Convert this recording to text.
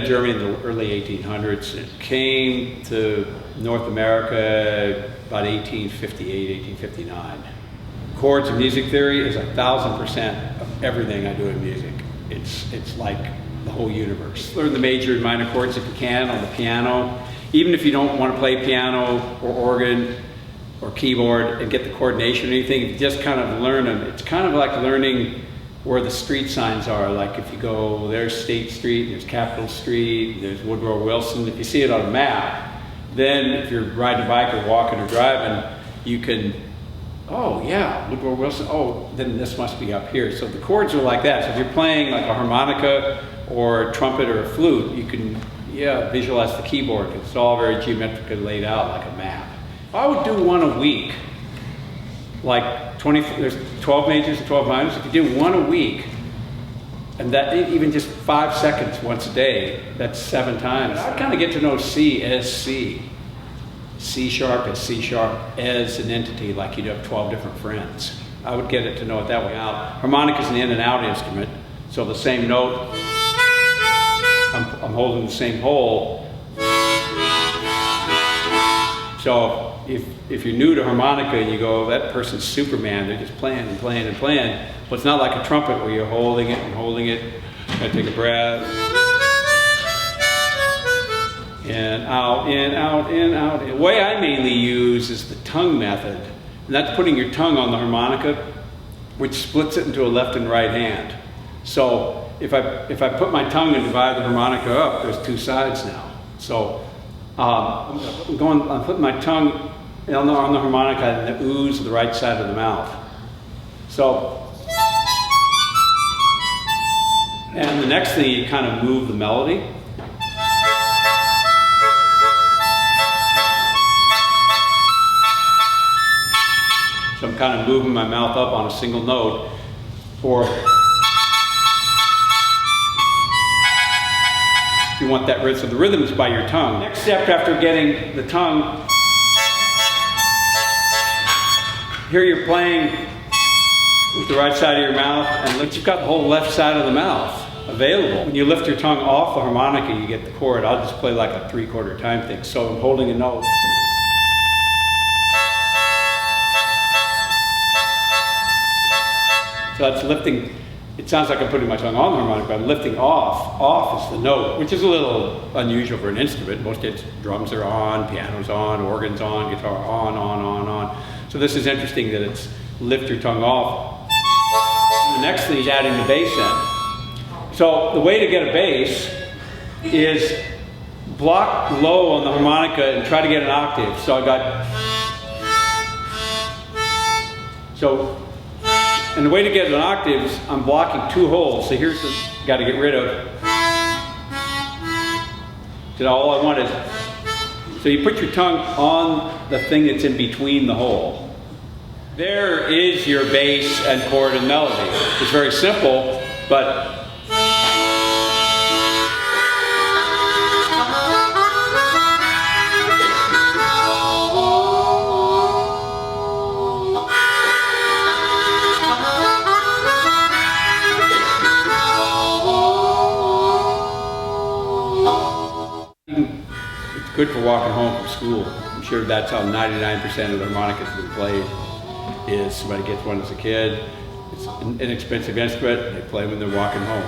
in Germany in the early 1800s. It came to North America about 1858, 1859. Chords and music theory is 1000% of everything I do in music. It's like the whole universe. Learn the major and minor chords if you can on the piano. Even if you don't want to play piano or organ or keyboard and get the coordination or anything, if you just kind of learn them, it's kind of like learning where the street signs are. Like if you go, there's State Street, there's Capitol Street, there's Woodrow Wilson. If you see it on a map, then if you're riding a bike or walking or driving, you can, oh yeah, Woodrow Wilson, oh, then this must be up here. So the chords are like that. So if you're playing like a harmonica or a trumpet or a flute, you can, yeah, visualize the keyboard. It's all very geometrically laid out like a map. I would do one a week, like 20, there's 12 majors and 12 minors. If you do one a week, and that even just 5 seconds once a day, that's 7 times. I kind of get to know C as C. C sharp as C sharp as an entity, like you'd have 12 different friends. I would get it to know it that way out. Harmonica is an in and out instrument, so the same note, I'm holding the same hole. So if you're new to harmonica and you go, that person's Superman, they're just playing and playing and playing. Well, it's not like a trumpet where you're holding it and holding it. I take a breath. In, out, in, out, in, out. The way I mainly use is the tongue method. And that's putting your tongue on the harmonica, which splits it into a left and right hand. So if I put my tongue and divide the harmonica up, there's 2 sides now. So I'm putting my tongue on the harmonica and the ooze to the right side of the mouth. So, and the next thing, you kind of move the melody. So I'm kind of moving my mouth up on a single note, or you want that rhythm. So the rhythm is by your tongue. Next step after getting the tongue, here you're playing with the right side of your mouth, and you've got the whole left side of the mouth available. When you lift your tongue off the harmonica, you get the chord. I'll just play like a 3/4 time thing. So I'm holding a note. So that's lifting. It sounds like I'm putting my tongue on the harmonica, but I'm lifting off. Off is the note, which is a little unusual for an instrument. Most drums are on, piano's on, organ's on, guitar on. So this is interesting that it's lift your tongue off. The next thing is adding the bass in. So the way to get a bass is block low on the harmonica and try to get an octave. So I got, and the way to get an octave is I'm blocking 2 holes. So here's the, got to get rid of. So now all I want is, so you put your tongue on the thing that's in between the hole. There is your bass and chord and melody. It's very simple, but it's good for walking home from school. I'm sure that's how 99% of the harmonicas have been played. Is somebody gets one as a kid. It's an inexpensive instrument. They play when they're walking home.